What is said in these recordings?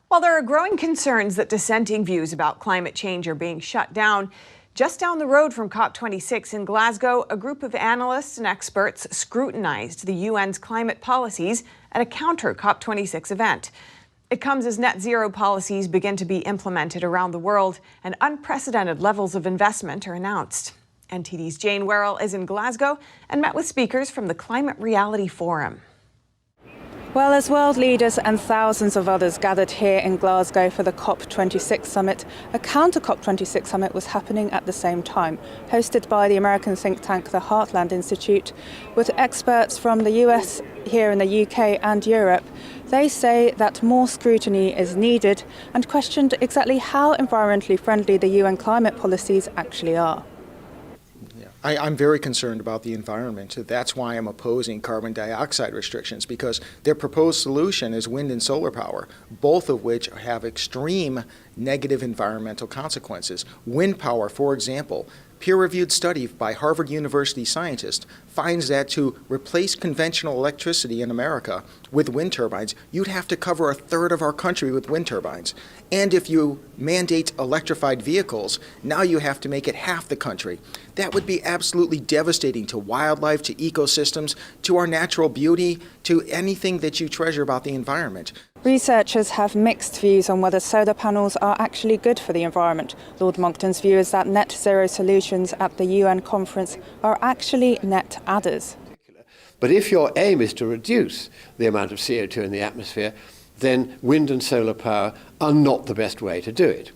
While there are growing concerns that dissenting views about climate change are being shut down, just down the road from COP26 in Glasgow, a group of analysts and experts scrutinized the UN's climate policies at a counter COP26 event. It comes as net zero policies begin to be implemented around the world and unprecedented levels of investment are announced. NTD's Jane Werrell is in Glasgow and met with speakers from the Climate Reality Forum. Well, as world leaders and thousands of others gathered here in Glasgow for the COP26 summit, a counter COP26 summit was happening at the same time, hosted by the American think tank the Heartland Institute, with experts from the US, here in the UK and Europe. They say that more scrutiny is needed and questioned exactly how environmentally friendly the UN climate policies actually are. I'm very concerned about the environment. That's why I'm opposing carbon dioxide restrictions, because their proposed solution is wind and solar power, both of which have extreme negative environmental consequences. Wind power, for example, peer-reviewed study by Harvard University scientists finds that to replace conventional electricity in America with wind turbines, you'd have to cover a third of our country with wind turbines. And if you mandate electrified vehicles, now you have to make it half the country. That would be absolutely devastating to wildlife, to ecosystems, to our natural beauty, to anything that you treasure about the environment. Researchers have mixed views on whether solar panels are actually good for the environment. Lord Monckton's view is that net zero solutions at the UN conference are actually net adders. But if your aim is to reduce the amount of CO2 in the atmosphere, then wind and solar power are not the best way to do it.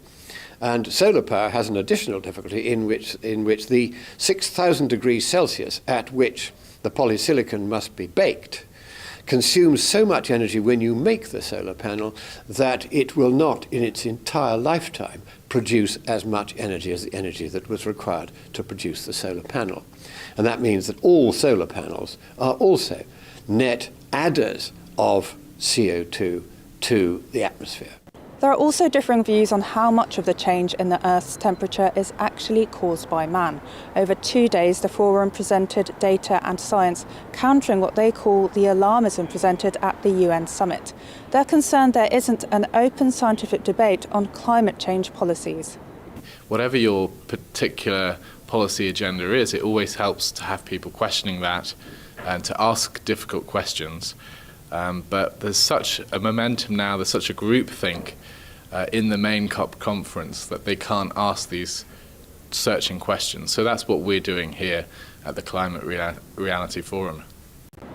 And solar power has an additional difficulty in which the 6,000 degrees Celsius at which the polysilicon must be baked consumes so much energy when you make the solar panel that it will not, in its entire lifetime, produce as much energy as the energy that was required to produce the solar panel. And that means that all solar panels are also net adders of CO2 to the atmosphere. There are also differing views on how much of the change in the Earth's temperature is actually caused by man. Over 2 days, the forum presented data and science, countering what they call the alarmism presented at the UN summit. They're concerned there isn't an open scientific debate on climate change policies. Whatever your particular policy agenda is, it always helps to have people questioning that and to ask difficult questions. But there's such a momentum now, there's such a groupthink in the main COP conference that they can't ask these searching questions. So that's what we're doing here at the Climate Reality Forum.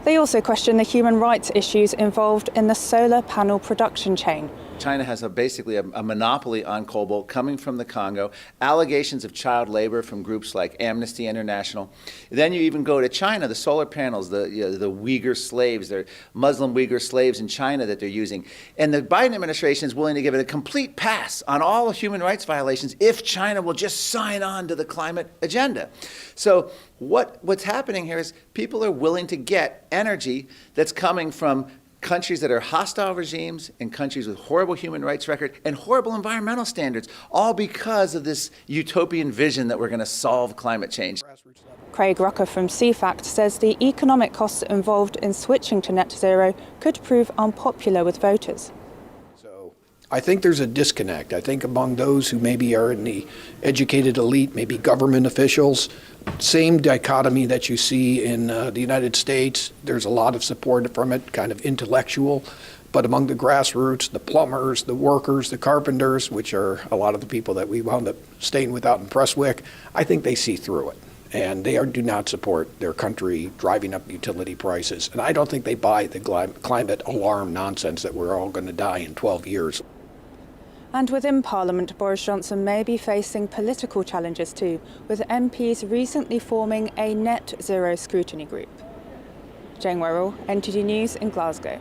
They also question the human rights issues involved in the solar panel production chain. China has basically a monopoly on cobalt coming from the Congo, allegations of child labor from groups like Amnesty International. Then you even go to China, the solar panels, the Uyghur slaves, they're Muslim Uyghur slaves in China that they're using. And the Biden administration is willing to give it a complete pass on all human rights violations if China will just sign on to the climate agenda. So what's happening here is people are willing to get energy that's coming from countries that are hostile regimes and countries with horrible human rights record and horrible environmental standards, all because of this utopian vision that we're going to solve climate change. Craig Rucker from CFACT says the economic costs involved in switching to net zero could prove unpopular with voters. I think there's a disconnect. I think among those who maybe are in the educated elite, maybe government officials, same dichotomy that you see in the United States. There's a lot of support from it, kind of intellectual. But among the grassroots, the plumbers, the workers, the carpenters, which are a lot of the people that we wound up staying without in Prestwick, I think they see through it. And they do not support their country driving up utility prices. And I don't think they buy the climate alarm nonsense that we're all going to die in 12 years. And within Parliament, Boris Johnson may be facing political challenges too, with MPs recently forming a net zero scrutiny group. Jane Werrell, NTD News in Glasgow.